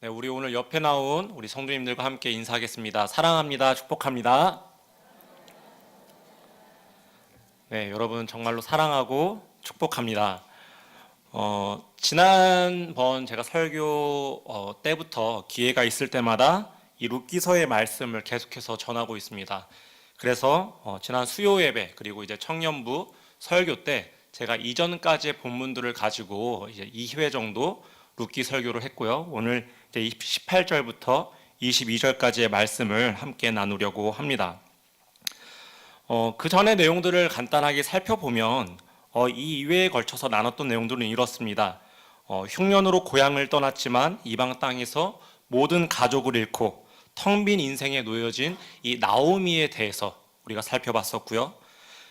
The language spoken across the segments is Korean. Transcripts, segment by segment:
네, 우리 오늘 옆에 나온 우리 성도님들과 함께 인사하겠습니다. 사랑합니다. 축복합니다. 네, 여러분 정말로 사랑하고 축복합니다. 지난번 제가 설교 때부터 기회가 있을 때마다 이 룻기서의 말씀을 계속해서 전하고 있습니다. 그래서 지난 수요 예배 그리고 이제 청년부 설교 때 제가 이전까지의 본문들을 가지고 이제 2회 정도 룻기 설교를 했고요. 오늘 이제 18절부터 22절까지의 말씀을 함께 나누려고 합니다. 그 전의 내용들을 간단하게 살펴보면 이 이외에 걸쳐서 나눴던 내용들은 이렇습니다. 흉년으로 고향을 떠났지만 이방 땅에서 모든 가족을 잃고 텅 빈 인생에 놓여진 이 나오미에 대해서 우리가 살펴봤었고요.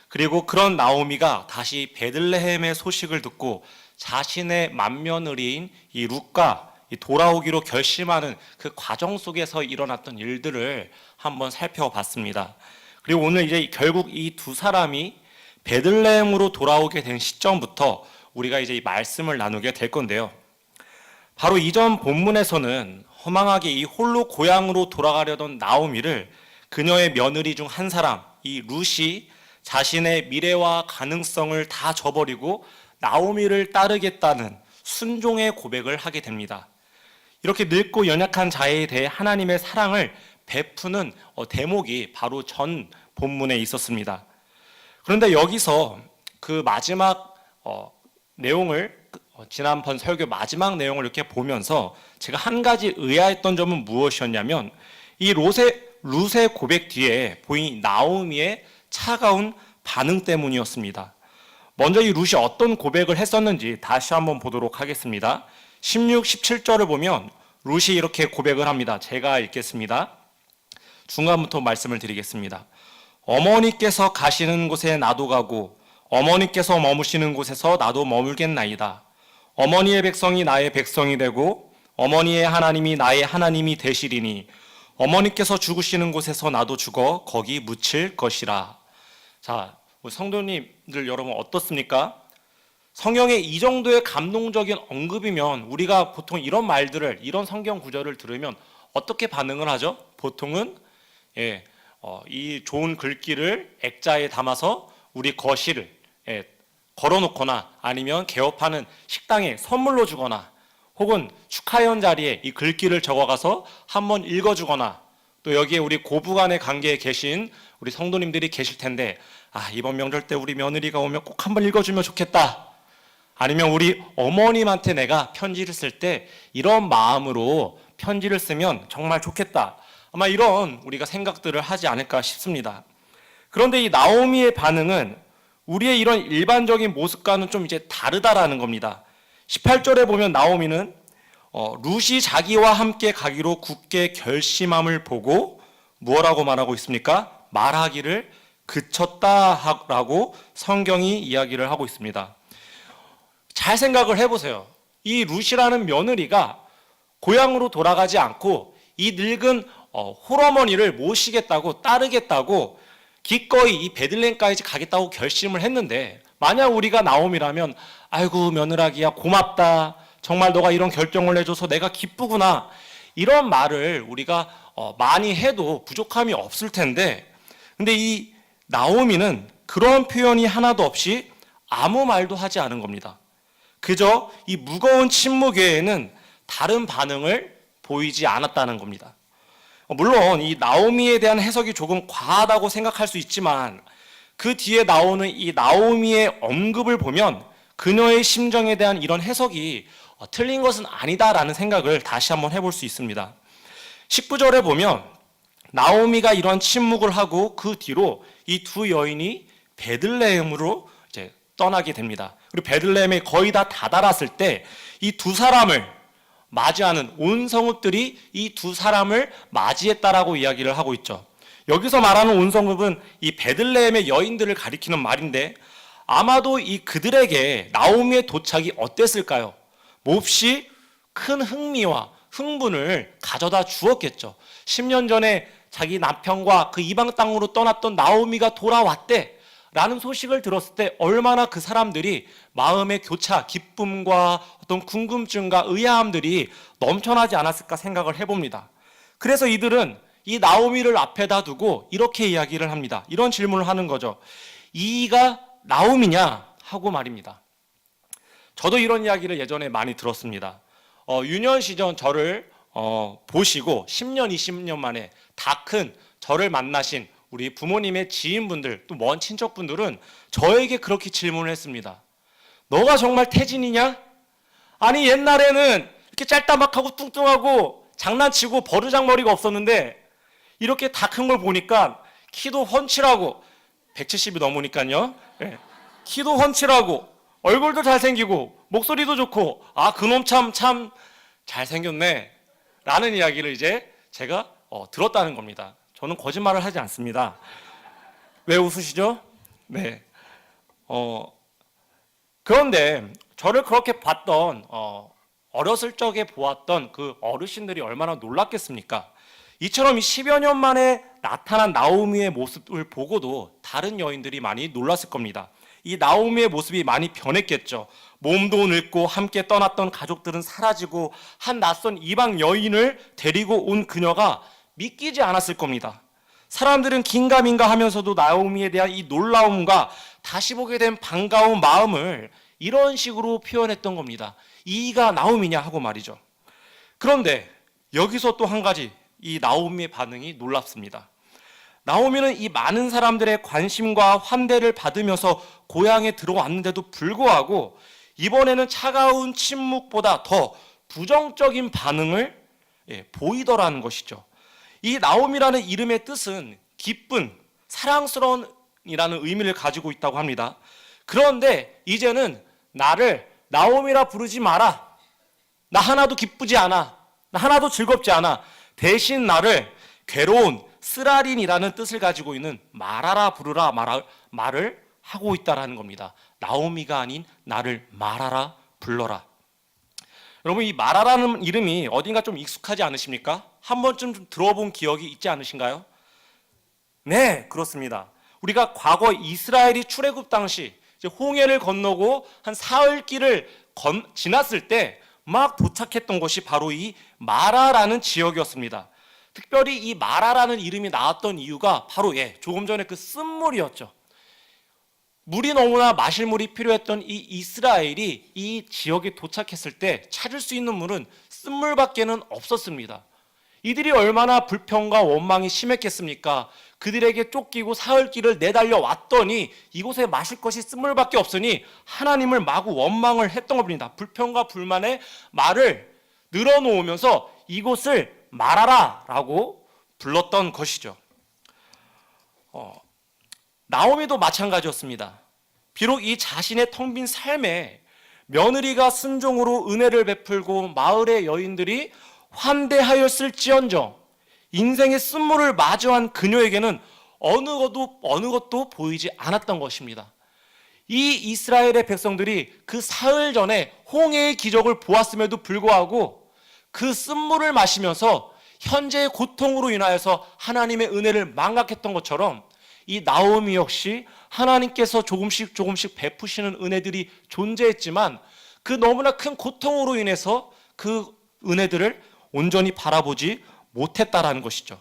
그리고 그런 나오미가 다시 베들레헴의 소식을 듣고 자신의 맏며느리인 이 룻과 돌아오기로 결심하는 그 과정 속에서 일어났던 일들을 한번 살펴봤습니다. 그리고 오늘 이제 결국 이 두 사람이 베들레헴으로 돌아오게 된 시점부터 우리가 이제 이 말씀을 나누게 될 건데요. 바로 이전 본문에서는 허망하게 이 홀로 고향으로 돌아가려던 나오미를 그녀의 며느리 중 한 사람, 이 룻이 자신의 미래와 가능성을 다 저버리고 나오미를 따르겠다는 순종의 고백을 하게 됩니다. 이렇게 늙고 연약한 자에 대해 하나님의 사랑을 베푸는 대목이 바로 전 본문에 있었습니다. 그런데 여기서 그 마지막 내용을 지난번 설교 마지막 내용을 이렇게 보면서 제가 한 가지 의아했던 점은 무엇이었냐면 이 룻의 고백 뒤에 보인 나오미의 차가운 반응 때문이었습니다. 먼저 이 룻이 어떤 고백을 했었는지 다시 한번 보도록 하겠습니다. 16, 17절을 보면 룻이 이렇게 고백을 합니다. 제가 읽겠습니다. 중간부터 말씀을 드리겠습니다. 어머니께서 가시는 곳에 나도 가고 어머니께서 머무시는 곳에서 나도 머물겠나이다. 어머니의 백성이 나의 백성이 되고 어머니의 하나님이 나의 하나님이 되시리니 어머니께서 죽으시는 곳에서 나도 죽어 거기 묻힐 것이라. 자, 우리 성도님들 여러분 어떻습니까? 성경에 이 정도의 감동적인 언급이면 우리가 보통 이런 말들을, 이런 성경 구절을 들으면 어떻게 반응을 하죠? 보통은 이 좋은 글귀를 액자에 담아서 우리 거실을 걸어놓거나 아니면 개업하는 식당에 선물로 주거나 혹은 축하연 자리에 이 글귀를 적어가서 한번 읽어주거나 또 여기에 우리 고부간의 관계에 계신 우리 성도님들이 계실 텐데 이번 명절 때 우리 며느리가 오면 꼭 한번 읽어주면 좋겠다. 아니면 우리 어머님한테 내가 편지를 쓸 때 이런 마음으로 편지를 쓰면 정말 좋겠다. 아마 이런 우리가 생각들을 하지 않을까 싶습니다. 그런데 이 나오미의 반응은 우리의 이런 일반적인 모습과는 좀 이제 다르다라는 겁니다. 18절에 보면 나오미는 룻이 자기와 함께 가기로 굳게 결심함을 보고 무엇라고 말하고 있습니까? 말하기를 그쳤다라고 성경이 이야기를 하고 있습니다. 잘 생각을 해보세요. 이 룻이라는 며느리가 고향으로 돌아가지 않고 이 늙은 홀어머니를 모시겠다고 따르겠다고 기꺼이 이 베들레헴까지 가겠다고 결심을 했는데 만약 우리가 나오미라면 아이고 며느라기야 고맙다. 정말 너가 이런 결정을 해줘서 내가 기쁘구나. 이런 말을 우리가 많이 해도 부족함이 없을 텐데 근데 이 나오미는 그런 표현이 하나도 없이 아무 말도 하지 않은 겁니다. 그저 이 무거운 침묵 외에는 다른 반응을 보이지 않았다는 겁니다. 물론 이 나오미에 대한 해석이 조금 과하다고 생각할 수 있지만 그 뒤에 나오는 이 나오미의 언급을 보면 그녀의 심정에 대한 이런 해석이 틀린 것은 아니다라는 생각을 다시 한번 해볼 수 있습니다. 19절에 보면 나오미가 이런 침묵을 하고 그 뒤로 이 두 여인이 베들레헴으로 이제 떠나게 됩니다. 그리고 베들레헴에 거의 다 다다랐을 때 이 두 사람을 맞이하는 온 성읍들이 이 두 사람을 맞이했다라고 이야기를 하고 있죠. 여기서 말하는 온 성읍은 이 베들레헴의 여인들을 가리키는 말인데 아마도 이 그들에게 나오미의 도착이 어땠을까요? 몹시 큰 흥미와 흥분을 가져다 주었겠죠. 10년 전에 자기 남편과 그 이방 땅으로 떠났던 나오미가 돌아왔대. 라는 소식을 들었을 때 얼마나 그 사람들이 마음의 교차, 기쁨과 어떤 궁금증과 의아함들이 넘쳐나지 않았을까 생각을 해봅니다. 그래서 이들은 이 나오미를 앞에다 두고 이렇게 이야기를 합니다. 이런 질문을 하는 거죠. 이가 나오미냐 하고 말입니다. 저도 이런 이야기를 예전에 많이 들었습니다. 유년시절 저를 보시고 10년, 20년 만에 다 큰 저를 만나신 우리 부모님의 지인분들, 또 먼 친척분들은 저에게 그렇게 질문을 했습니다. 너가 정말 태진이냐? 아니 옛날에는 이렇게 짤따막하고 뚱뚱하고 장난치고 버르장머리가 없었는데 이렇게 다 큰 걸 보니까 키도 훤칠하고 170이 넘으니까요. 네. 키도 훤칠하고 얼굴도 잘생기고 목소리도 좋고 아 그놈 참 잘생겼네 라는 이야기를 이제 제가 들었다는 겁니다. 저는 거짓말을 하지 않습니다. 왜 웃으시죠? 네. 그런데 저를 그렇게 봤던 어렸을 적에 보았던 그 어르신들이 얼마나 놀랐겠습니까? 이처럼 10여 년 만에 나타난 나오미의 모습을 보고도 다른 여인들이 많이 놀랐을 겁니다. 이 나오미의 모습이 많이 변했겠죠. 몸도 늙고 함께 떠났던 가족들은 사라지고 한 낯선 이방 여인을 데리고 온 그녀가 믿기지 않았을 겁니다. 사람들은 긴가민가 하면서도 나오미에 대한 이 놀라움과 다시 보게 된 반가운 마음을 이런 식으로 표현했던 겁니다. 이가 나오미냐 하고 말이죠. 그런데 여기서 또 한 가지 이 나오미의 반응이 놀랍습니다. 나오미는 이 많은 사람들의 관심과 환대를 받으면서 고향에 들어왔는데도 불구하고 이번에는 차가운 침묵보다 더 부정적인 반응을 보이더라는 것이죠. 이 나오미라는 이름의 뜻은 기쁜, 사랑스러운 이라는 의미를 가지고 있다고 합니다. 그런데 이제는 나를 나오미라 부르지 마라. 나 하나도 기쁘지 않아. 나 하나도 즐겁지 않아. 대신 나를 괴로운 쓰라린이라는 뜻을 가지고 있는 마라라 부르라 말을 하고 있다라는 겁니다. 나오미가 아닌 나를 마라라 불러라. 여러분 이 마라라는 이름이 어딘가 좀 익숙하지 않으십니까? 한 번쯤 좀 들어본 기억이 있지 않으신가요? 네, 그렇습니다. 우리가 과거 이스라엘이 출애굽 당시 이제 홍해를 건너고 한 사흘 길을 지났을 때 막 도착했던 곳이 바로 이 마라라는 지역이었습니다. 특별히 이 마라라는 이름이 나왔던 이유가 바로 조금 전에 그 쓴물이었죠. 물이 너무나 마실 물이 필요했던 이 이스라엘이 이 지역에 도착했을 때 찾을 수 있는 물은 쓴물밖에는 없었습니다. 이들이 얼마나 불평과 원망이 심했겠습니까? 그들에게 쫓기고 사흘 길을 내달려 왔더니 이곳에 마실 것이 쓴물밖에 없으니 하나님을 마구 원망을 했던 겁니다. 불평과 불만의 말을 늘어놓으면서 이곳을 마라라라고 불렀던 것이죠. 나오미도 마찬가지였습니다. 비록 이 자신의 텅 빈 삶에 며느리가 순종으로 은혜를 베풀고 마을의 여인들이 환대하였을지언정 인생의 쓴물을 마주한 그녀에게는 어느 것도 보이지 않았던 것입니다. 이 이스라엘의 백성들이 그 사흘 전에 홍해의 기적을 보았음에도 불구하고 그 쓴물을 마시면서 현재의 고통으로 인하여서 하나님의 은혜를 망각했던 것처럼 이 나오미 역시 하나님께서 조금씩 베푸시는 은혜들이 존재했지만 그 너무나 큰 고통으로 인해서 그 은혜들을 온전히 바라보지 못했다라는 것이죠.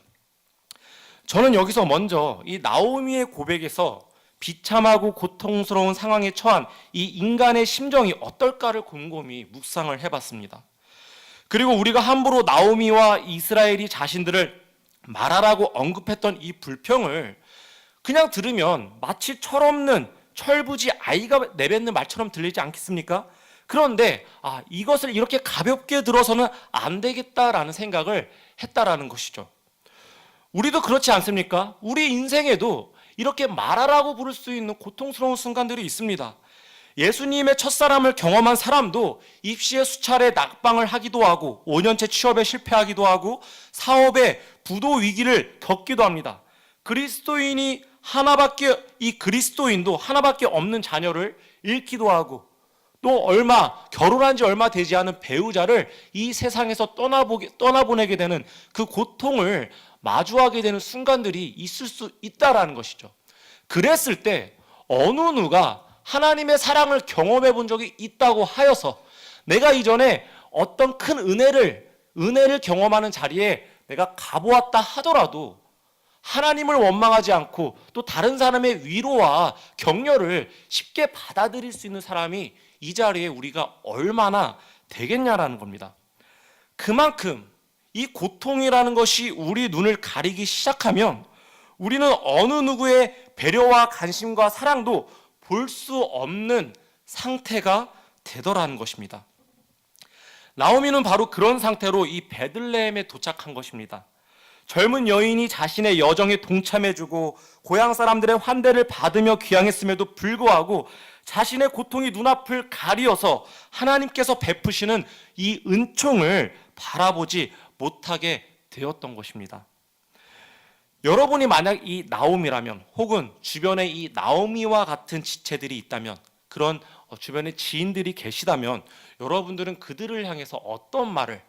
저는 여기서 먼저 이 나오미의 고백에서 비참하고 고통스러운 상황에 처한 이 인간의 심정이 어떨까를 곰곰이 묵상을 해봤습니다. 그리고 우리가 함부로 나오미와 이스라엘이 자신들을 마라라고 언급했던 이 불평을 그냥 들으면 마치 철없는 철부지 아이가 내뱉는 말처럼 들리지 않겠습니까? 그런데 이것을 이렇게 가볍게 들어서는 안 되겠다라는 생각을 했다라는 것이죠. 우리도 그렇지 않습니까? 우리 인생에도 이렇게 말하라고 부를 수 있는 고통스러운 순간들이 있습니다. 예수님의 첫사람을 경험한 사람도 입시에 수차례 낙방을 하기도 하고 5년째 취업에 실패하기도 하고 사업에 부도 위기를 겪기도 합니다. 그리스도인도 하나밖에 없는 자녀를 잃기도 하고 또 결혼한 지 얼마 되지 않은 배우자를 이 세상에서 떠나보내게 되는 그 고통을 마주하게 되는 순간들이 있을 수 있다라는 것이죠. 그랬을 때 어느 누가 하나님의 사랑을 경험해 본 적이 있다고 하여서 내가 이전에 어떤 큰 은혜를 경험하는 자리에 내가 가보았다 하더라도 하나님을 원망하지 않고 또 다른 사람의 위로와 격려를 쉽게 받아들일 수 있는 사람이 이 자리에 우리가 얼마나 되겠냐라는 겁니다. 그만큼 이 고통이라는 것이 우리 눈을 가리기 시작하면 우리는 어느 누구의 배려와 관심과 사랑도 볼 수 없는 상태가 되더라는 것입니다. 나오미는 바로 그런 상태로 이 베들레헴에 도착한 것입니다. 젊은 여인이 자신의 여정에 동참해주고 고향 사람들의 환대를 받으며 귀향했음에도 불구하고 자신의 고통이 눈앞을 가리어서 하나님께서 베푸시는 이 은총을 바라보지 못하게 되었던 것입니다. 여러분이 만약 이 나오미라면 혹은 주변에 이 나오미와 같은 지체들이 있다면 그런 주변에 지인들이 계시다면 여러분들은 그들을 향해서 어떤 말을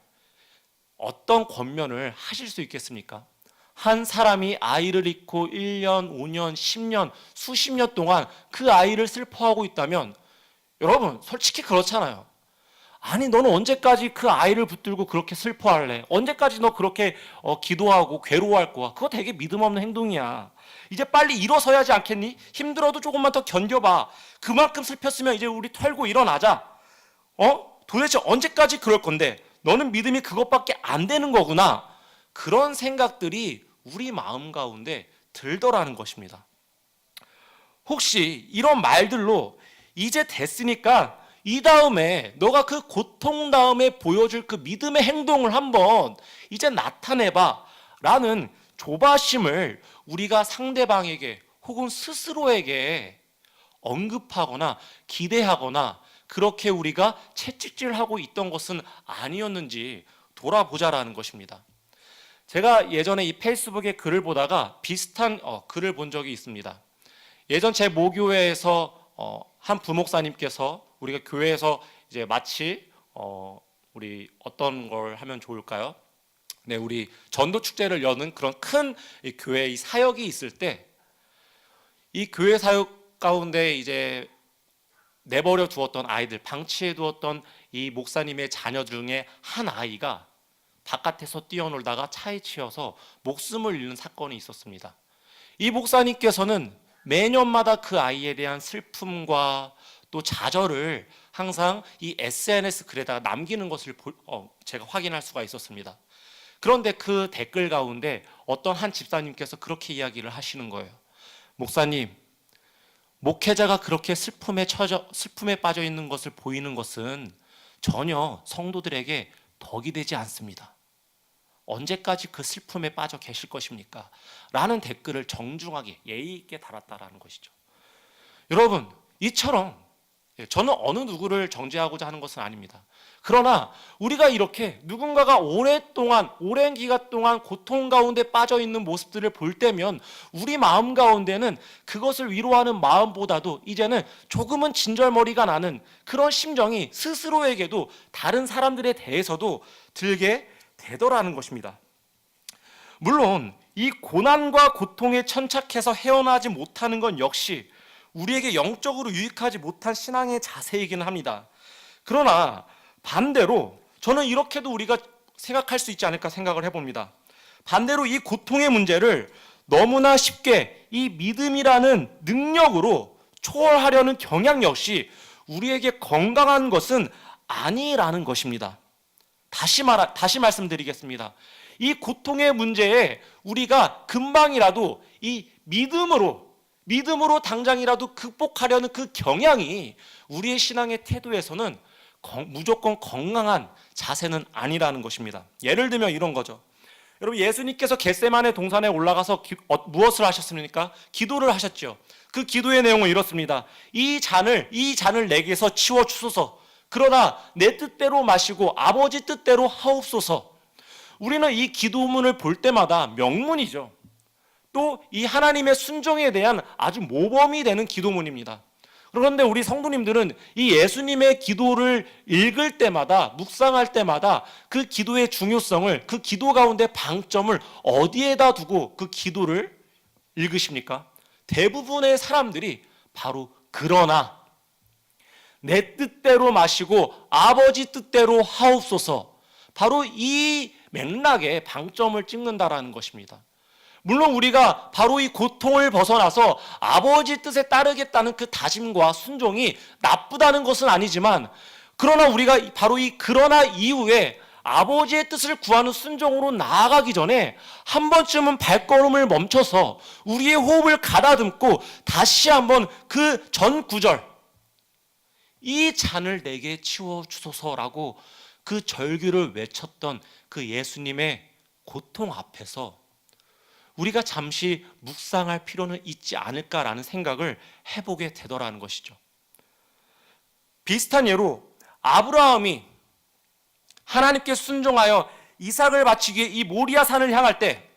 어떤 권면을 하실 수 있겠습니까? 한 사람이 아이를 잃고 1년, 5년, 10년, 수십 년 동안 그 아이를 슬퍼하고 있다면 여러분 솔직히 그렇잖아요. 아니 너는 언제까지 그 아이를 붙들고 그렇게 슬퍼할래? 언제까지 너 그렇게 기도하고 괴로워할 거야? 그거 되게 믿음 없는 행동이야. 이제 빨리 일어서야 하지 않겠니? 힘들어도 조금만 더 견뎌봐. 그만큼 슬펐으면 이제 우리 털고 일어나자. 도대체 언제까지 그럴 건데 너는 믿음이 그것밖에 안 되는 거구나. 그런 생각들이 우리 마음 가운데 들더라는 것입니다. 혹시 이런 말들로 이제 됐으니까 이 다음에 너가 그 고통 다음에 보여줄 그 믿음의 행동을 한번 이제 나타내봐 라는 조바심을 우리가 상대방에게 혹은 스스로에게 언급하거나 기대하거나 그렇게 우리가 채찍질하고 있던 것은 아니었는지 돌아보자라는 것입니다. 제가 예전에 이 페이스북에 글을 보다가 비슷한 글을 본 적이 있습니다. 예전 제 모교회에서 한 부목사님께서 우리가 교회에서 이제 마치 우리 어떤 걸 하면 좋을까요? 네, 우리 전도 축제를 여는 그런 큰 교회 이 사역이 있을 때 이 교회 사역 가운데 이제 내버려 두었던 아이들, 방치해 두었던 이 목사님의 자녀 중에 한 아이가 바깥에서 뛰어놀다가 차에 치여서 목숨을 잃는 사건이 있었습니다. 이 목사님께서는 매년마다 그 아이에 대한 슬픔과 또 좌절을 항상 이 SNS 글에다가 남기는 것을 제가 확인할 수가 있었습니다. 그런데 그 댓글 가운데 어떤 한 집사님께서 그렇게 이야기를 하시는 거예요. 목사님, 목회자가 그렇게 슬픔에 빠져 있는 것을 보이는 것은 전혀 성도들에게 덕이 되지 않습니다. 언제까지 그 슬픔에 빠져 계실 것입니까? 라는 댓글을 정중하게 예의 있게 달았다라는 것이죠. 여러분, 이처럼 저는 어느 누구를 정죄하고자 하는 것은 아닙니다. 그러나 우리가 이렇게 누군가가 오랜 기간 동안 고통 가운데 빠져 있는 모습들을 볼 때면 우리 마음 가운데는 그것을 위로하는 마음보다도 이제는 조금은 진절머리가 나는 그런 심정이 스스로에게도 다른 사람들에 대해서도 들게 되더라는 것입니다. 물론 이 고난과 고통에 천착해서 헤어나지 못하는 건 역시 우리에게 영적으로 유익하지 못한 신앙의 자세이기는 합니다. 그러나 반대로 저는 이렇게도 우리가 생각할 수 있지 않을까 생각을 해봅니다. 반대로 이 고통의 문제를 너무나 쉽게 이 믿음이라는 능력으로 초월하려는 경향 역시 우리에게 건강한 것은 아니라는 것입니다. 다시 말씀드리겠습니다. 이 고통의 문제에 우리가 금방이라도 이 믿음으로 당장이라도 극복하려는 그 경향이 우리의 신앙의 태도에서는 무조건 건강한 자세는 아니라는 것입니다. 예를 들면 이런 거죠. 여러분, 예수님께서 겟세마네 동산에 올라가서 무엇을 하셨습니까? 기도를 하셨죠. 그 기도의 내용은 이렇습니다. 이 잔을 내게서 치워 주소서. 그러나 내 뜻대로 마시고 아버지 뜻대로 하옵소서. 우리는 이 기도문을 볼 때마다 명문이죠. 또 이 하나님의 순종에 대한 아주 모범이 되는 기도문입니다. 그런데 우리 성도님들은 이 예수님의 기도를 읽을 때마다, 묵상할 때마다 그 기도의 중요성을, 그 기도 가운데 방점을 어디에다 두고 그 기도를 읽으십니까? 대부분의 사람들이 바로 그러나 내 뜻대로 마시고 아버지 뜻대로 하옵소서, 바로 이 맥락에 방점을 찍는다라는 것입니다. 물론 우리가 바로 이 고통을 벗어나서 아버지 뜻에 따르겠다는 그 다짐과 순종이 나쁘다는 것은 아니지만, 그러나 우리가 바로 이 그러나 이후에 아버지의 뜻을 구하는 순종으로 나아가기 전에 한 번쯤은 발걸음을 멈춰서 우리의 호흡을 가다듬고 다시 한번 그 전 구절, 이 잔을 내게 치워주소서라고 그 절규를 외쳤던 그 예수님의 고통 앞에서 우리가 잠시 묵상할 필요는 있지 않을까라는 생각을 해보게 되더라는 것이죠. 비슷한 예로 아브라함이 하나님께 순종하여 이삭을 바치기 위해 이 모리아 산을 향할 때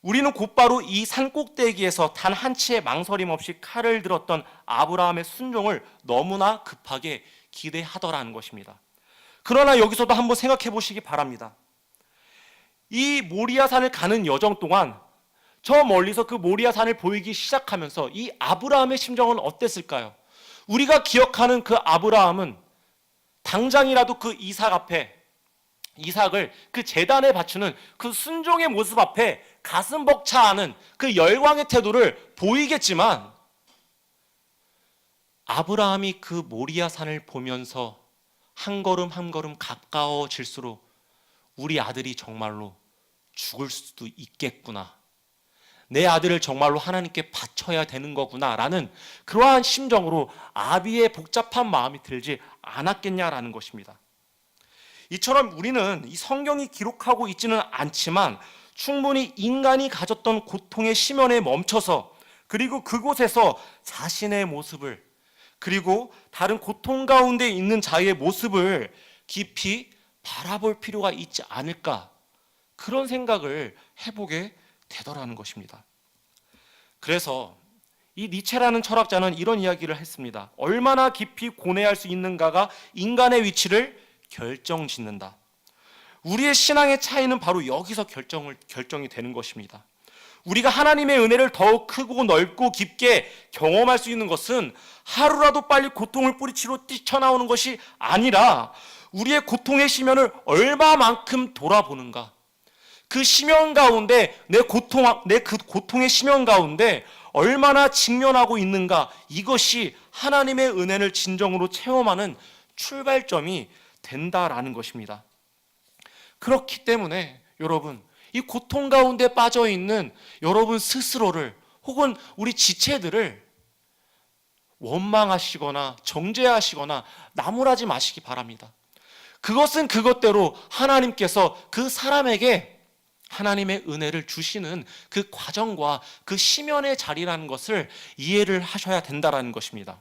우리는 곧바로 이 산 꼭대기에서 단 한 치의 망설임 없이 칼을 들었던 아브라함의 순종을 너무나 급하게 기대하더라는 것입니다. 그러나 여기서도 한번 생각해 보시기 바랍니다. 이 모리아산을 가는 여정 동안 저 멀리서 그 모리아산을 보이기 시작하면서 이 아브라함의 심정은 어땠을까요? 우리가 기억하는 그 아브라함은 당장이라도 그 이삭 앞에, 이삭을 그 제단에 바치는 그 순종의 모습 앞에 가슴 벅차하는 그 열광의 태도를 보이겠지만, 아브라함이 그 모리아산을 보면서 한 걸음 한 걸음 가까워질수록 우리 아들이 정말로 죽을 수도 있겠구나, 내 아들을 정말로 하나님께 바쳐야 되는 거구나 라는 그러한 심정으로 아비의 복잡한 마음이 들지 않았겠냐라는 것입니다. 이처럼 우리는 이 성경이 기록하고 있지는 않지만 충분히 인간이 가졌던 고통의 심연에 멈춰서, 그리고 그곳에서 자신의 모습을, 그리고 다른 고통 가운데 있는 자의 모습을 깊이 바라볼 필요가 있지 않을까, 그런 생각을 해보게 되더라는 것입니다. 그래서 이 니체라는 철학자는 이런 이야기를 했습니다. 얼마나 깊이 고뇌할 수 있는가가 인간의 위치를 결정짓는다. 우리의 신앙의 차이는 바로 여기서 결정이 되는 것입니다. 우리가 하나님의 은혜를 더욱 크고 넓고 깊게 경험할 수 있는 것은 하루라도 빨리 고통을 뿌리치러 뛰쳐나오는 것이 아니라 우리의 고통의 심연을 얼마만큼 돌아보는가, 그 심연 가운데 내 그 고통의 심연 가운데 얼마나 직면하고 있는가, 이것이 하나님의 은혜를 진정으로 체험하는 출발점이 된다라는 것입니다. 그렇기 때문에 여러분, 이 고통 가운데 빠져 있는 여러분 스스로를, 혹은 우리 지체들을 원망하시거나 정죄하시거나 나무라지 마시기 바랍니다. 그것은 그것대로 하나님께서 그 사람에게 하나님의 은혜를 주시는 그 과정과 그 심연의 자리라는 것을 이해를 하셔야 된다는 것입니다.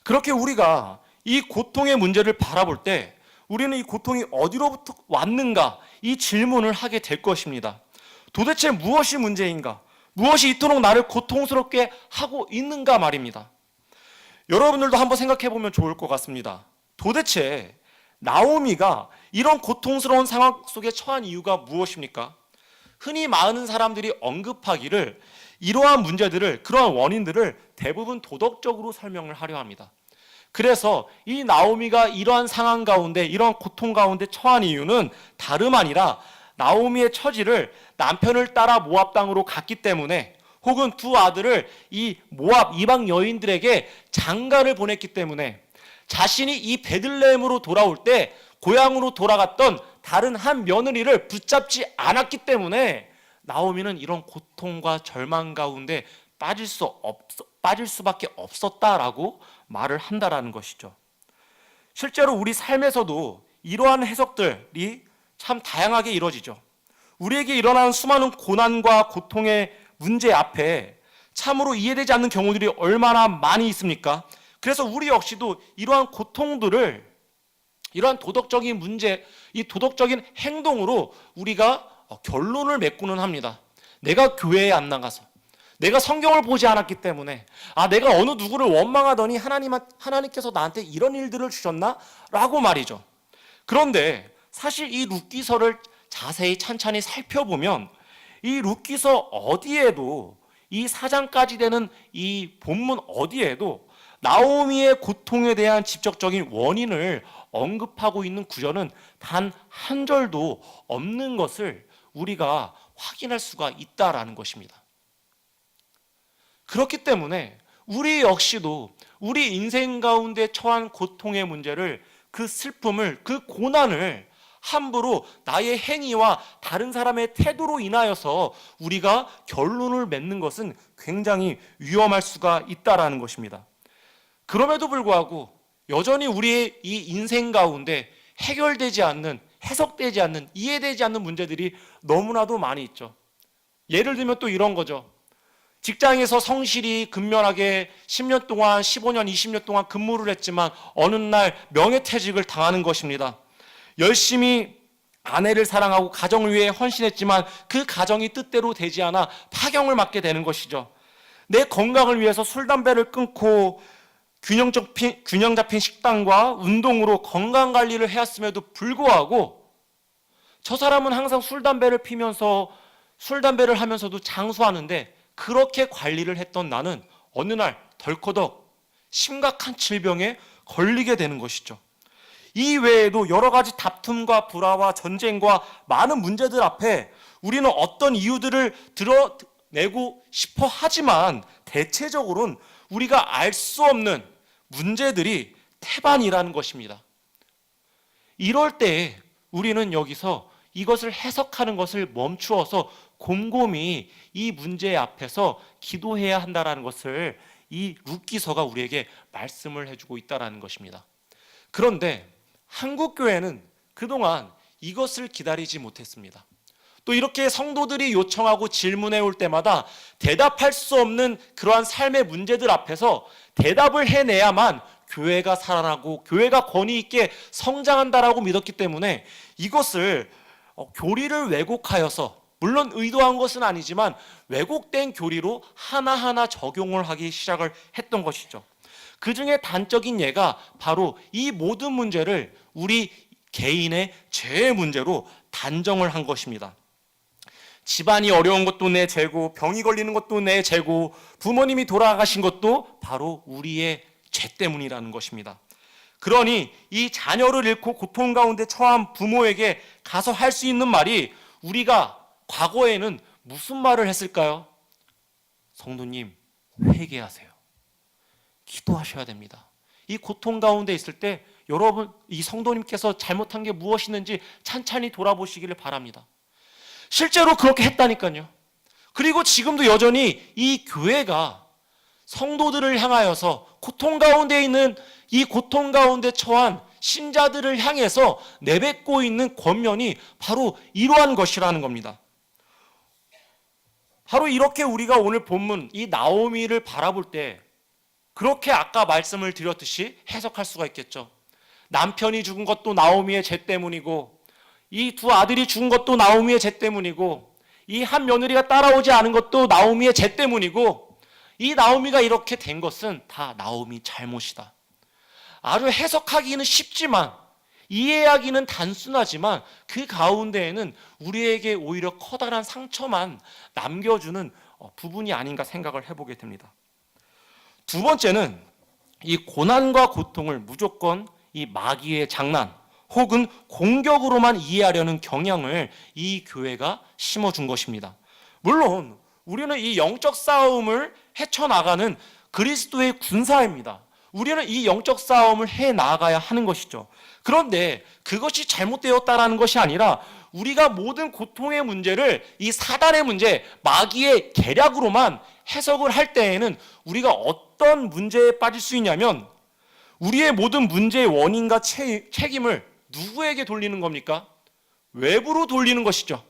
그렇게 우리가 이 고통의 문제를 바라볼 때 우리는 이 고통이 어디로부터 왔는가, 이 질문을 하게 될 것입니다. 도대체 무엇이 문제인가? 무엇이 이토록 나를 고통스럽게 하고 있는가 말입니다. 여러분들도 한번 생각해 보면 좋을 것 같습니다. 도대체 나오미가 이런 고통스러운 상황 속에 처한 이유가 무엇입니까? 흔히 많은 사람들이 언급하기를 이러한 문제들을, 그러한 원인들을 대부분 도덕적으로 설명을 하려 합니다. 그래서 이 나오미가 이러한 상황 가운데, 이러한 고통 가운데 처한 이유는 다름 아니라 나오미의 처지를 남편을 따라 모압 땅으로 갔기 때문에, 혹은 두 아들을 이 모압 이방 여인들에게 장가를 보냈기 때문에, 자신이 이 베들레헴으로 돌아올 때 고향으로 돌아갔던 다른 한 며느리를 붙잡지 않았기 때문에 나오미는 이런 고통과 절망 가운데 빠질 수밖에 없었다라고 말을 한다라는 것이죠. 실제로 우리 삶에서도 이러한 해석들이 참 다양하게 이루어지죠. 우리에게 일어나는 수많은 고난과 고통의 문제 앞에 참으로 이해되지 않는 경우들이 얼마나 많이 있습니까? 그래서 우리 역시도 이러한 고통들을, 이러한 도덕적인 문제, 이 도덕적인 행동으로 우리가 결론을 맺고는 합니다. 내가 교회에 안 나가서, 내가 성경을 보지 않았기 때문에, 내가 어느 누구를 원망하더니 하나님께서 나한테 이런 일들을 주셨나? 라고 말이죠. 그런데 사실 이 룻기서를 자세히 찬찬히 살펴보면 이 룻기서 어디에도 이 4장까지 되는 이 본문 어디에도 나오미의 고통에 대한 직접적인 원인을 언급하고 있는 구절은 단 한 절도 없는 것을 우리가 확인할 수가 있다라는 것입니다. 그렇기 때문에 우리 역시도 우리 인생 가운데 처한 고통의 문제를, 그 슬픔을, 그 고난을 함부로 나의 행위와 다른 사람의 태도로 인하여서 우리가 결론을 맺는 것은 굉장히 위험할 수가 있다라는 것입니다. 그럼에도 불구하고 여전히 우리의 이 인생 가운데 해결되지 않는, 해석되지 않는, 이해되지 않는 문제들이 너무나도 많이 있죠. 예를 들면 또 이런 거죠. 직장에서 성실히 근면하게 10년 동안, 15년, 20년 동안 근무를 했지만 어느 날 명예퇴직을 당하는 것입니다. 열심히 아내를 사랑하고 가정을 위해 헌신했지만 그 가정이 뜻대로 되지 않아 파경을 맞게 되는 것이죠. 내 건강을 위해서 술, 담배를 끊고 균형 잡힌 식단과 운동으로 건강관리를 해왔음에도 불구하고 저 사람은 항상 술, 담배를 하면서도 장수하는데, 그렇게 관리를 했던 나는 어느 날 덜커덕 심각한 질병에 걸리게 되는 것이죠. 이 외에도 여러 가지 다툼과 불화와 전쟁과 많은 문제들 앞에 우리는 어떤 이유들을 드러내고 싶어 하지만 대체적으로는 우리가 알 수 없는 문제들이 태반이라는 것입니다. 이럴 때 우리는 여기서 이것을 해석하는 것을 멈추어서 곰곰이 이 문제 앞에서 기도해야 한다는 것을 이 룻기서가 우리에게 말씀을 해주고 있다는 것입니다. 그런데 한국 교회는 그동안 이것을 기다리지 못했습니다. 또 이렇게 성도들이 요청하고 질문해 올 때마다 대답할 수 없는 그러한 삶의 문제들 앞에서 대답을 해내야만 교회가 살아나고 교회가 권위 있게 성장한다라고 믿었기 때문에 이것을 교리를 왜곡하여서, 물론 의도한 것은 아니지만 왜곡된 교리로 하나하나 적용을 하기 시작을 했던 것이죠. 그 중에 단적인 예가 바로 이 모든 문제를 우리 개인의 죄의 문제로 단정을 한 것입니다. 집안이 어려운 것도 내 죄고, 병이 걸리는 것도 내 죄고, 부모님이 돌아가신 것도 바로 우리의 죄 때문이라는 것입니다. 그러니 이 자녀를 잃고 고통 가운데 처한 부모에게 가서 할 수 있는 말이, 우리가 과거에는 무슨 말을 했을까요? 성도님, 회개하세요. 기도하셔야 됩니다. 이 고통 가운데 있을 때 여러분, 이 성도님께서 잘못한 게 무엇이는지 찬찬히 돌아보시기를 바랍니다. 실제로 그렇게 했다니까요. 그리고 지금도 여전히 이 교회가 성도들을 향하여서 고통 가운데 있는, 이 고통 가운데 처한 신자들을 향해서 내뱉고 있는 권면이 바로 이러한 것이라는 겁니다. 바로 이렇게 우리가 오늘 본문 이 나오미를 바라볼 때 그렇게 아까 말씀을 드렸듯이 해석할 수가 있겠죠. 남편이 죽은 것도 나오미의 죄 때문이고, 이 두 아들이 죽은 것도 나오미의 죄 때문이고, 이 한 며느리가 따라오지 않은 것도 나오미의 죄 때문이고, 이 나오미가 이렇게 된 것은 다 나오미 잘못이다. 아주 해석하기는 쉽지만, 이해하기는 단순하지만 그 가운데에는 우리에게 오히려 커다란 상처만 남겨주는 부분이 아닌가 생각을 해보게 됩니다. 두 번째는 이 고난과 고통을 무조건 이 마귀의 장난 혹은 공격으로만 이해하려는 경향을 이 교회가 심어준 것입니다. 물론 우리는 이 영적 싸움을 헤쳐나가는 그리스도의 군사입니다. 우리는 이 영적 싸움을 해나가야 하는 것이죠. 그런데 그것이 잘못되었다라는 것이 아니라 우리가 모든 고통의 문제를 이 사단의 문제, 마귀의 계략으로만 해석을 할 때에는 우리가 어떤 문제에 빠질 수 있냐면, 우리의 모든 문제의 원인과 책임을 누구에게 돌리는 겁니까? 외부로 돌리는 것이죠.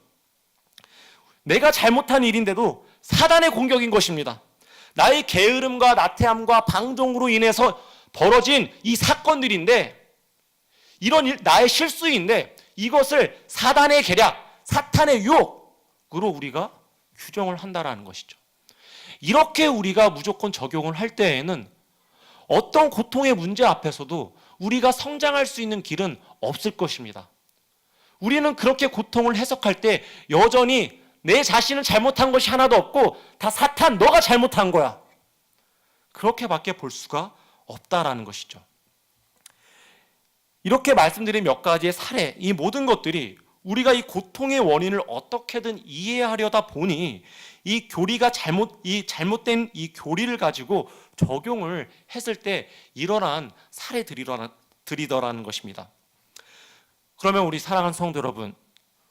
내가 잘못한 일인데도 사단의 공격인 것입니다. 나의 게으름과 나태함과 방종으로 인해서 벌어진 이 사건들인데, 이런 일, 나의 실수인데 이것을 사단의 계략, 사탄의 유혹으로 우리가 규정을 한다라는 것이죠. 이렇게 우리가 무조건 적용을 할 때에는 어떤 고통의 문제 앞에서도 우리가 성장할 수 있는 길은 없을 것입니다. 우리는 그렇게 고통을 해석할 때 여전히 내 자신은 잘못한 것이 하나도 없고 다 사탄 너가 잘못한 거야. 그렇게밖에 볼 수가 없다라는 것이죠. 이렇게 말씀드린 몇 가지의 사례, 이 모든 것들이 우리가 이 고통의 원인을 어떻게든 이해하려다 보니 이 잘못된 이 교리를 가지고 적용을 했을 때 일어난 사례들이더라는 것입니다. 그러면 우리 사랑하는 성도 여러분,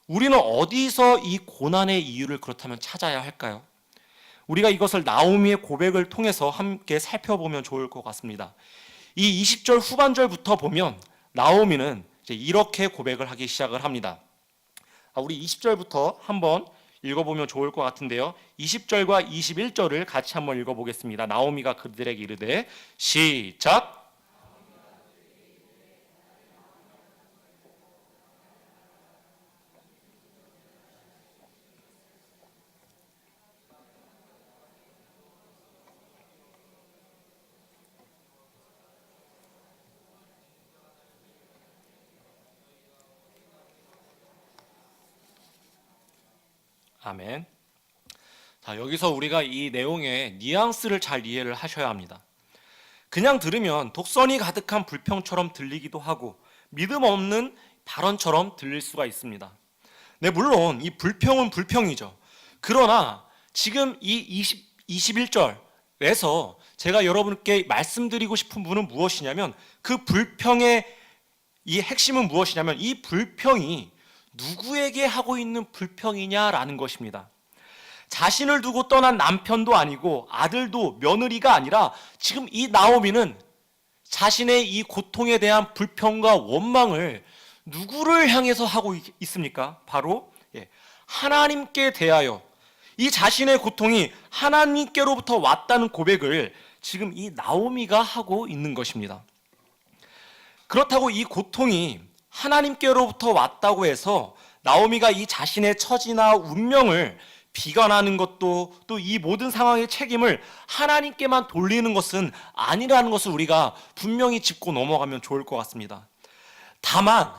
우리는 어디서 이 고난의 이유를 그렇다면 찾아야 할까요? 우리가 이것을 나오미의 고백을 통해서 함께 살펴보면 좋을 것 같습니다. 이 20절 후반절부터 보면 나오미는 이제 이렇게 고백을 하기 시작을 합니다. 우리 20절부터 한번 읽어보면 좋을 것 같은데요. 20절과 21절을 같이 한번 읽어보겠습니다. 나오미가 그들에게 이르되 시작. 아멘. 자, 여기서 우리가 이 내용의 뉘앙스를 잘 이해를 하셔야 합니다. 그냥 들으면 독선이 가득한 불평처럼 들리기도 하고 믿음 없는 발언처럼 들릴 수가 있습니다. 네, 물론 이 불평은 불평이죠. 그러나 지금 이 21절에서 제가 여러분께 말씀드리고 싶은 부분은 무엇이냐면 그 불평의 이 핵심은 무엇이냐면 이 불평이 누구에게 하고 있는 불평이냐라는 것입니다. 자신을 두고 떠난 남편도 아니고 아들도 며느리가 아니라 지금 이 나오미는 자신의 이 고통에 대한 불평과 원망을 누구를 향해서 하고 있습니까? 바로 하나님께 대하여 이 자신의 고통이 하나님께로부터 왔다는 고백을 지금 이 나오미가 하고 있는 것입니다. 그렇다고 이 고통이 하나님께로부터 왔다고 해서 나오미가 이 자신의 처지나 운명을 비관하는 것도 또 이 모든 상황의 책임을 하나님께만 돌리는 것은 아니라는 것을 우리가 분명히 짚고 넘어가면 좋을 것 같습니다. 다만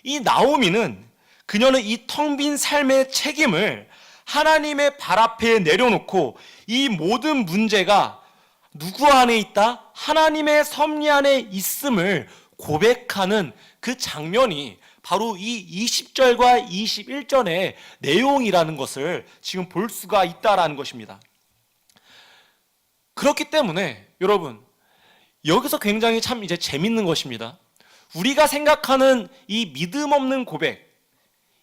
이 나오미는 그녀는 이 텅 빈 삶의 책임을 하나님의 발 앞에 내려놓고 이 모든 문제가 누구 안에 있다? 하나님의 섭리 안에 있음을 고백하는 그 장면이 바로 이 20절과 21절의 내용이라는 것을 지금 볼 수가 있다라는 것입니다. 그렇기 때문에 여러분, 여기서 굉장히 참 이제 재밌는 것입니다. 우리가 생각하는 이 믿음 없는 고백,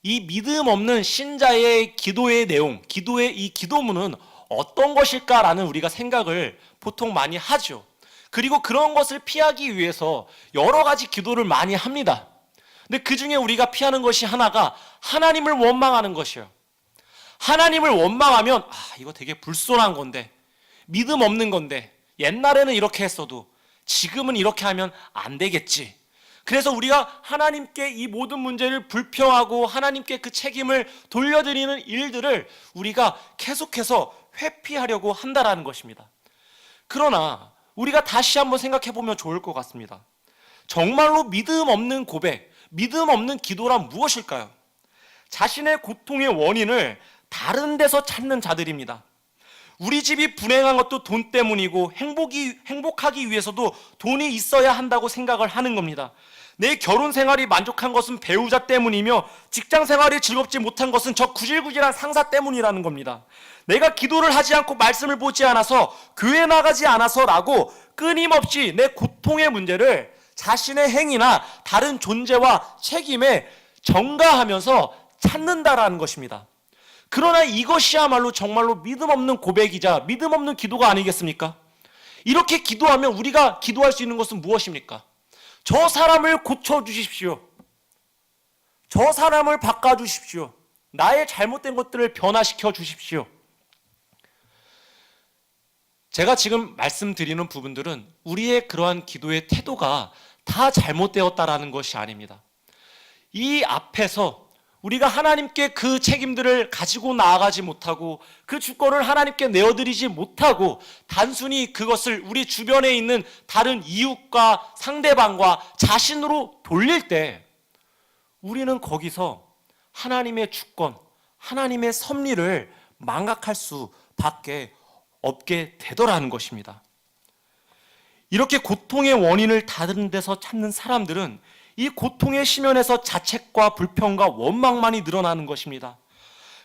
이 믿음 없는 신자의 기도의 내용, 기도의 이 기도문은 어떤 것일까라는 우리가 생각을 보통 많이 하죠. 그리고 그런 것을 피하기 위해서 여러 가지 기도를 많이 합니다. 근데 그 중에 우리가 피하는 것이 하나가 하나님을 원망하는 것이에요. 하나님을 원망하면 이거 되게 불손한 건데, 믿음 없는 건데, 옛날에는 이렇게 했어도 지금은 이렇게 하면 안 되겠지. 그래서 우리가 하나님께 이 모든 문제를 불평하고 하나님께 그 책임을 돌려드리는 일들을 우리가 계속해서 회피하려고 한다라는 것입니다. 그러나 우리가 다시 한번 생각해 보면 좋을 것 같습니다. 정말로 믿음 없는 고백, 믿음 없는 기도란 무엇일까요? 자신의 고통의 원인을 다른 데서 찾는 자들입니다. 우리 집이 불행한 것도 돈 때문이고 행복하기 위해서도 돈이 있어야 한다고 생각을 하는 겁니다. 내 결혼 생활이 만족한 것은 배우자 때문이며 직장 생활이 즐겁지 못한 것은 저 구질구질한 상사 때문이라는 겁니다. 내가 기도를 하지 않고 말씀을 보지 않아서 교회 나가지 않아서라고 끊임없이 내 고통의 문제를 자신의 행위나 다른 존재와 책임에 전가하면서 찾는다라는 것입니다. 그러나 이것이야말로 정말로 믿음 없는 고백이자 믿음 없는 기도가 아니겠습니까? 이렇게 기도하면 우리가 기도할 수 있는 것은 무엇입니까? 저 사람을 고쳐주십시오. 저 사람을 바꿔주십시오. 나의 잘못된 것들을 변화시켜 주십시오. 제가 지금 말씀드리는 부분들은 우리의 그러한 기도의 태도가 다 잘못되었다라는 것이 아닙니다. 이 앞에서 우리가 하나님께 그 책임들을 가지고 나아가지 못하고 그 주권을 하나님께 내어드리지 못하고 단순히 그것을 우리 주변에 있는 다른 이웃과 상대방과 자신으로 돌릴 때 우리는 거기서 하나님의 주권, 하나님의 섭리를 망각할 수밖에 없게 되더라는 것입니다. 이렇게 고통의 원인을 다른 데서 찾는 사람들은 이 고통의 심연에서 자책과 불평과 원망만이 늘어나는 것입니다.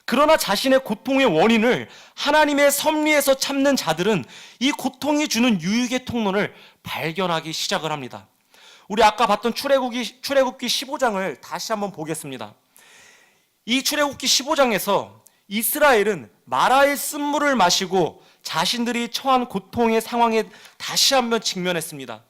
그러나 자신의 고통의 원인을 하나님의 섭리에서 찾는 자들은 이 고통이 주는 유익의 통로를 발견하기 시작을 합니다. 우리 아까 봤던 출애굽기 15장을 다시 한번 보겠습니다. 이 출애굽기 15장에서 이스라엘은 마라의 쓴물을 마시고 자신들이 처한 고통의 상황에 다시 한번 직면했습니다.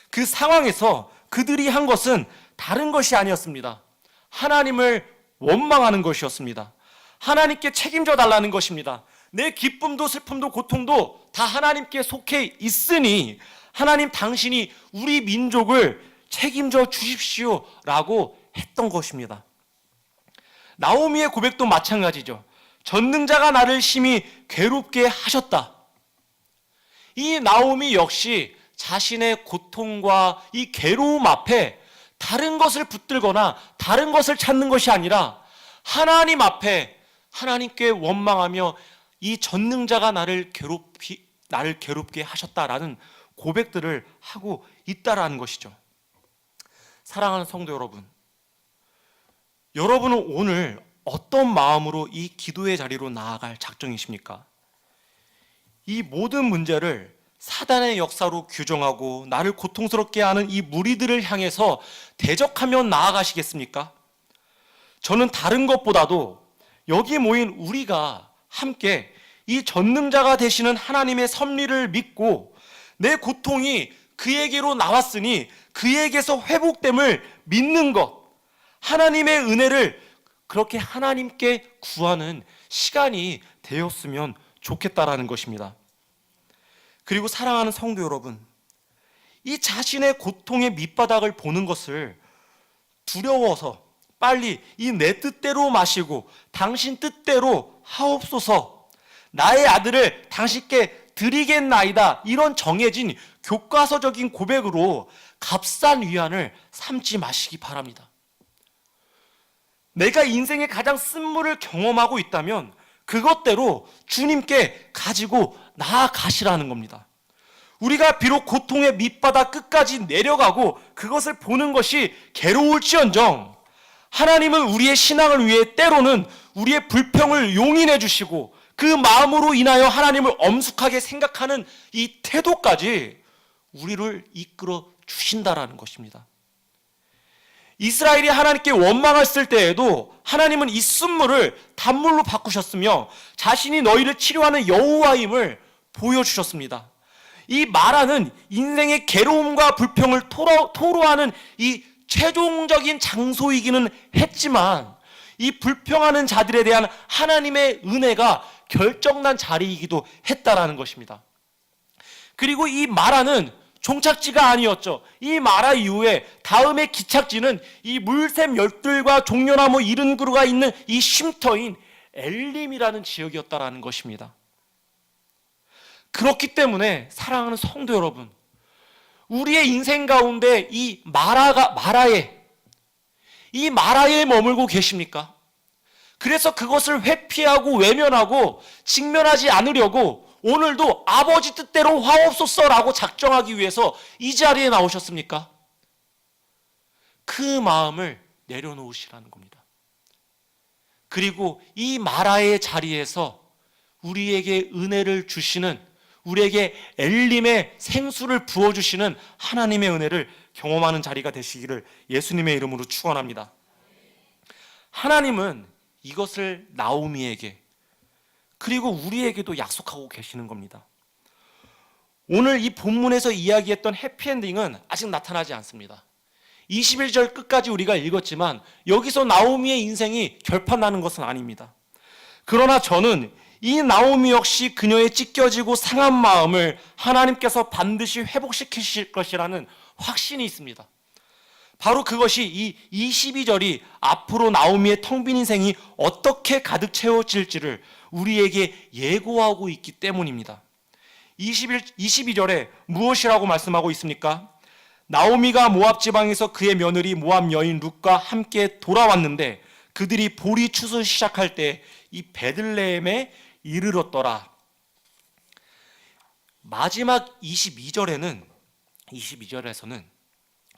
그 상황에서 그들이 한 것은 다른 것이 아니었습니다. 하나님을 원망하는 것이었습니다. 하나님께 책임져 달라는 것입니다. 내 기쁨도 슬픔도 고통도 다 하나님께 속해 있으니 하나님 당신이 우리 민족을 책임져 주십시오 라고 했던 것입니다. 나오미의 고백도 마찬가지죠. 전능자가 나를 심히 괴롭게 하셨다. 이 나오미 역시 자신의 고통과 이 괴로움 앞에 다른 것을 붙들거나 다른 것을 찾는 것이 아니라 하나님 앞에 하나님께 원망하며 이 전능자가 나를 괴롭게 하셨다라는 고백들을 하고 있다라는 것이죠. 사랑하는 성도 여러분, 여러분은 오늘 어떤 마음으로 이 기도의 자리로 나아갈 작정이십니까? 이 모든 문제를 사단의 역사로 규정하고 나를 고통스럽게 하는 이 무리들을 향해서 대적하며 나아가시겠습니까? 저는 다른 것보다도 여기 모인 우리가 함께 이 전능자가 되시는 하나님의 섭리를 믿고 내 고통이 그에게로 나왔으니 그에게서 회복됨을 믿는 것, 하나님의 은혜를 그렇게 하나님께 구하는 시간이 되었으면 좋겠다라는 것입니다. 그리고 사랑하는 성도 여러분, 이 자신의 고통의 밑바닥을 보는 것을 두려워서 빨리 이 내 뜻대로 마시고 당신 뜻대로 하옵소서, 나의 아들을 당신께 드리겠나이다, 이런 정해진 교과서적인 고백으로 값싼 위안을 삼지 마시기 바랍니다. 내가 인생의 가장 쓴물을 경험하고 있다면 그것대로 주님께 가지고 나아가시라는 겁니다. 우리가 비록 고통의 밑바닥 끝까지 내려가고 그것을 보는 것이 괴로울지언정 하나님은 우리의 신앙을 위해 때로는 우리의 불평을 용인해 주시고 그 마음으로 인하여 하나님을 엄숙하게 생각하는 이 태도까지 우리를 이끌어 주신다라는 것입니다. 이스라엘이 하나님께 원망했을 때에도 하나님은 이 쓴물을 단물로 바꾸셨으며 자신이 너희를 치료하는 여호와임을 보여주셨습니다. 이 마라는 인생의 괴로움과 불평을 토로하는 이 최종적인 장소이기는 했지만 이 불평하는 자들에 대한 하나님의 은혜가 결정난 자리이기도 했다라는 것입니다. 그리고 이 마라는 종착지가 아니었죠. 이 마라 이후에 다음의 기착지는 이 물샘 열들과 종려나무 이른 그루가 있는 이 쉼터인 엘림이라는 지역이었다라는 것입니다. 그렇기 때문에 사랑하는 성도 여러분, 우리의 인생 가운데 이 마라에 머물고 계십니까? 그래서 그것을 회피하고 외면하고 직면하지 않으려고 오늘도 아버지 뜻대로 하옵소서라고 작정하기 위해서 이 자리에 나오셨습니까? 그 마음을 내려놓으시라는 겁니다. 그리고 이 마라의 자리에서 우리에게 은혜를 주시는, 우리에게 엘림의 생수를 부어주시는 하나님의 은혜를 경험하는 자리가 되시기를 예수님의 이름으로 축원합니다. 하나님은 이것을 나오미에게 그리고 우리에게도 약속하고 계시는 겁니다. 오늘 이 본문에서 이야기했던 해피엔딩은 아직 나타나지 않습니다. 21절 끝까지 우리가 읽었지만 여기서 나오미의 인생이 결판나는 것은 아닙니다. 그러나 저는 이 나오미 역시 그녀의 찢겨지고 상한 마음을 하나님께서 반드시 회복시키실 것이라는 확신이 있습니다. 바로 그것이 이 22절이 앞으로 나오미의 텅 빈 인생이 어떻게 가득 채워질지를 우리에게 예고하고 있기 때문입니다. 22절에 무엇이라고 말씀하고 있습니까? 나오미가 모압 지방에서 그의 며느리 모압 여인 룻과 함께 돌아왔는데 그들이 보리추수 시작할 때 이 베들레헴에 이르렀더라. 마지막 22절에서는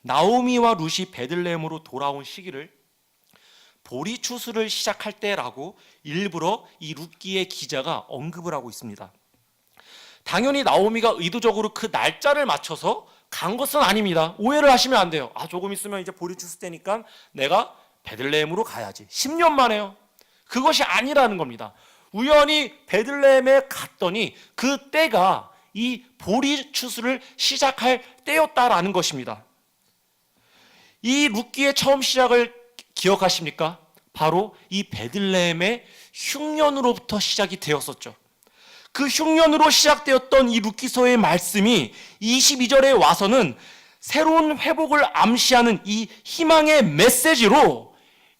나오미와 룻이 베들레헴으로 돌아온 시기를 보리추수를 시작할 때라고 일부러 이 룻기의 기자가 언급을 하고 있습니다. 당연히 나오미가 의도적으로 그 날짜를 맞춰서 간 것은 아닙니다. 오해를 하시면 안 돼요. 조금 있으면 이제 보리추수 때니까 내가 베들레헴으로 가야지. 10년 만에요. 그것이 아니라는 겁니다. 우연히 베들레헴에 갔더니 그 때가 이 보리추수를 시작할 때였다라는 것입니다. 이 룻기의 처음 시작을 기억하십니까? 바로 이 베들레헴의 흉년으로부터 시작이 되었었죠. 그 흉년으로 시작되었던 이 룻기서의 말씀이 22절에 와서는 새로운 회복을 암시하는 이 희망의 메시지로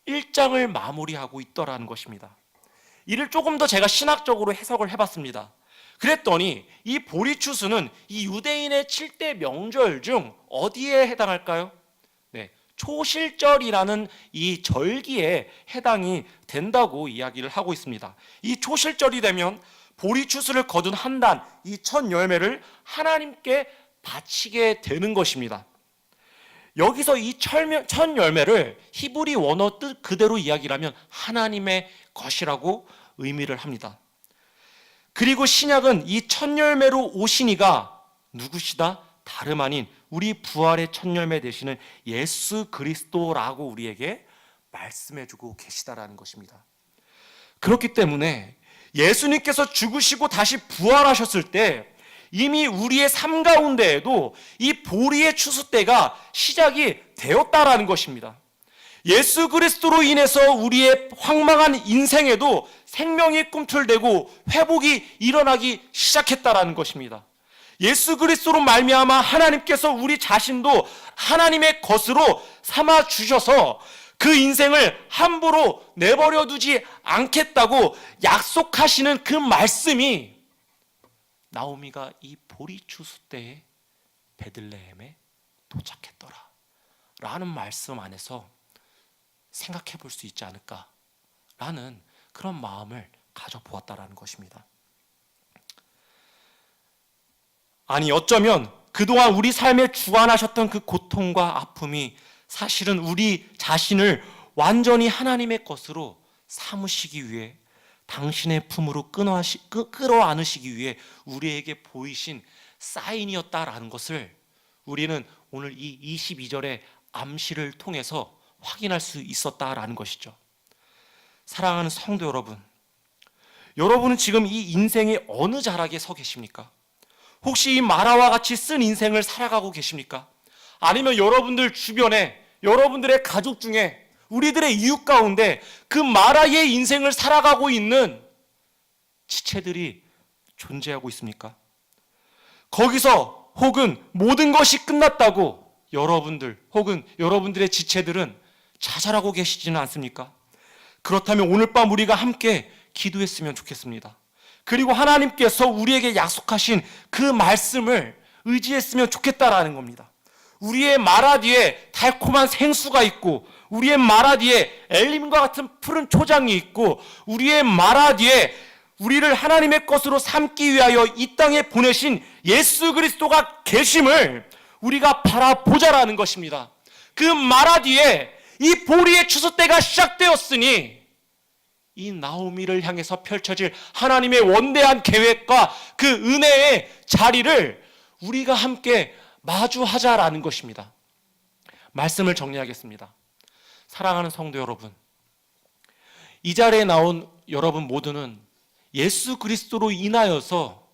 1장을 마무리하고 있더라는 것입니다. 이를 조금 더 제가 신학적으로 해석을 해봤습니다. 그랬더니 이 보리추수는 이 유대인의 7대 명절 중 어디에 해당할까요? 초실절이라는 이 절기에 해당이 된다고 이야기를 하고 있습니다. 이 초실절이 되면 보리추수를 거둔 한 단, 이 첫 열매를 하나님께 바치게 되는 것입니다. 여기서 이 첫 열매를 히브리 원어 뜻 그대로 이야기를 하면 하나님의 것이라고 의미를 합니다. 그리고 신약은 이 첫 열매로 오신 이가 누구시다? 다름 아닌 우리 부활의 첫 열매 되시는 예수 그리스도라고 우리에게 말씀해주고 계시다라는 것입니다. 그렇기 때문에 예수님께서 죽으시고 다시 부활하셨을 때 이미 우리의 삶 가운데에도 이 보리의 추수 때가 시작이 되었다라는 것입니다. 예수 그리스도로 인해서 우리의 황망한 인생에도 생명이 꿈틀대고 회복이 일어나기 시작했다라는 것입니다. 예수 그리스도로 말미암아 하나님께서 우리 자신도 하나님의 것으로 삼아 주셔서 그 인생을 함부로 내버려 두지 않겠다고 약속하시는 그 말씀이 나오미가 이 보리추수 때에 베들레헴에 도착했더라 라는 말씀 안에서 생각해 볼 수 있지 않을까라는 그런 마음을 가져보았다라는 것입니다. 아니 어쩌면 그동안 우리 삶에 주관하셨던 그 고통과 아픔이 사실은 우리 자신을 완전히 하나님의 것으로 삼으시기 위해 당신의 품으로 끌어안으시기 위해 우리에게 보이신 사인이었다라는 것을 우리는 오늘 이 22절의 암시를 통해서 확인할 수 있었다라는 것이죠. 사랑하는 성도 여러분, 여러분은 지금 이 인생의 어느 자락에 서 계십니까? 혹시 이 마라와 같이 쓴 인생을 살아가고 계십니까? 아니면 여러분들 주변에 여러분들의 가족 중에 우리들의 이웃 가운데 그 마라의 인생을 살아가고 있는 지체들이 존재하고 있습니까? 거기서 혹은 모든 것이 끝났다고 여러분들 혹은 여러분들의 지체들은 자살하고 계시지는 않습니까? 그렇다면 오늘 밤 우리가 함께 기도했으면 좋겠습니다. 그리고 하나님께서 우리에게 약속하신 그 말씀을 의지했으면 좋겠다라는 겁니다. 우리의 마라 뒤에 달콤한 생수가 있고 우리의 마라 뒤에 엘림과 같은 푸른 초장이 있고 우리의 마라 뒤에 우리를 하나님의 것으로 삼기 위하여 이 땅에 보내신 예수 그리스도가 계심을 우리가 바라보자라는 것입니다. 그 마라 뒤에 이 보리의 추수 때가 시작되었으니 이 나오미를 향해서 펼쳐질 하나님의 원대한 계획과 그 은혜의 자리를 우리가 함께 마주하자라는 것입니다. 말씀을 정리하겠습니다. 사랑하는 성도 여러분, 이 자리에 나온 여러분 모두는 예수 그리스도로 인하여서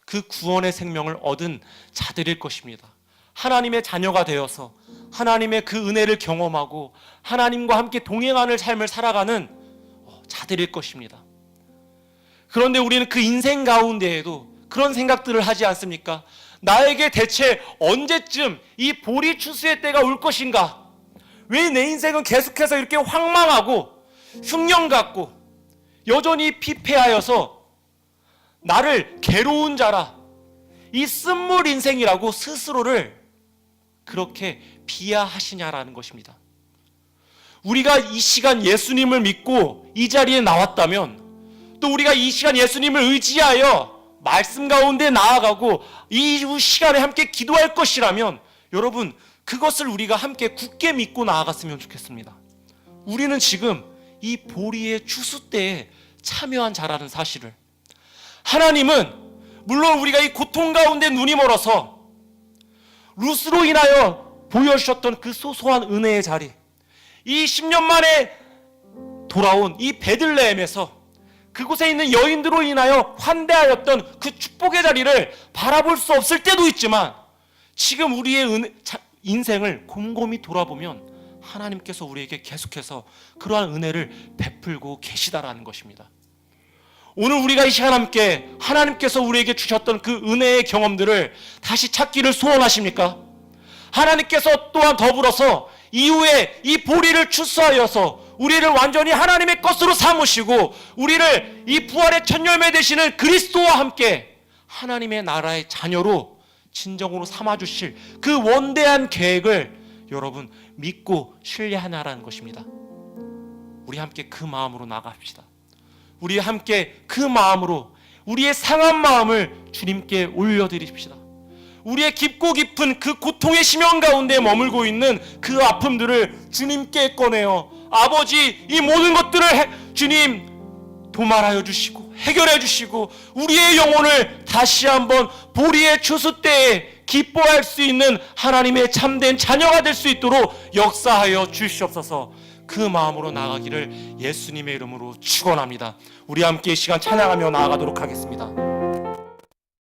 그 구원의 생명을 얻은 자들일 것입니다. 하나님의 자녀가 되어서 하나님의 그 은혜를 경험하고 하나님과 함께 동행하는 삶을 살아가는 자들일 것입니다. 그런데 우리는 그 인생 가운데에도 그런 생각들을 하지 않습니까? 나에게 대체 언제쯤 이 보리 추수의 때가 올 것인가? 왜 내 인생은 계속해서 이렇게 황망하고 흉년 같고 여전히 피폐하여서 나를 괴로운 자라, 이 쓴물 인생이라고 스스로를 그렇게 비하하시냐라는 것입니다. 우리가 이 시간 예수님을 믿고 이 자리에 나왔다면, 또 우리가 이 시간 예수님을 의지하여 말씀 가운데 나아가고 이 시간에 함께 기도할 것이라면, 여러분, 그것을 우리가 함께 굳게 믿고 나아갔으면 좋겠습니다. 우리는 지금 이 보리의 추수 때에 참여한 자라는 사실을, 하나님은 물론 우리가 이 고통 가운데 눈이 멀어서 룻으로 인하여 보여주셨던 그 소소한 은혜의 자리, 이 10년 만에 돌아온 이 베들레헴에서 그곳에 있는 여인들로 인하여 환대하였던 그 축복의 자리를 바라볼 수 없을 때도 있지만, 지금 우리의 인생을 곰곰이 돌아보면 하나님께서 우리에게 계속해서 그러한 은혜를 베풀고 계시다라는 것입니다. 오늘 우리가 이 시간 함께 하나님께서 우리에게 주셨던 그 은혜의 경험들을 다시 찾기를 소원하십니까? 하나님께서 또한 더불어서 이후에 이 보리를 추수하여서 우리를 완전히 하나님의 것으로 삼으시고 우리를 이 부활의 첫 열매 되시는 그리스도와 함께 하나님의 나라의 자녀로 진정으로 삼아주실 그 원대한 계획을 여러분 믿고 신뢰하나라는 것입니다. 우리 함께 그 마음으로 나갑시다. 우리 함께 그 마음으로 우리의 상한 마음을 주님께 올려드립시다. 우리의 깊고 깊은 그 고통의 심연 가운데 머물고 있는 그 아픔들을 주님께 꺼내어, 아버지, 이 모든 것들을 주님 도말하여 주시고 해결해 주시고 우리의 영혼을 다시 한번 보리의 추수 때에 기뻐할 수 있는 하나님의 참된 자녀가 될 수 있도록 역사하여 주시옵소서. 그 마음으로 나아가기를 예수님의 이름으로 축원합니다. 우리 함께 이 시간 찬양하며 나아가도록 하겠습니다.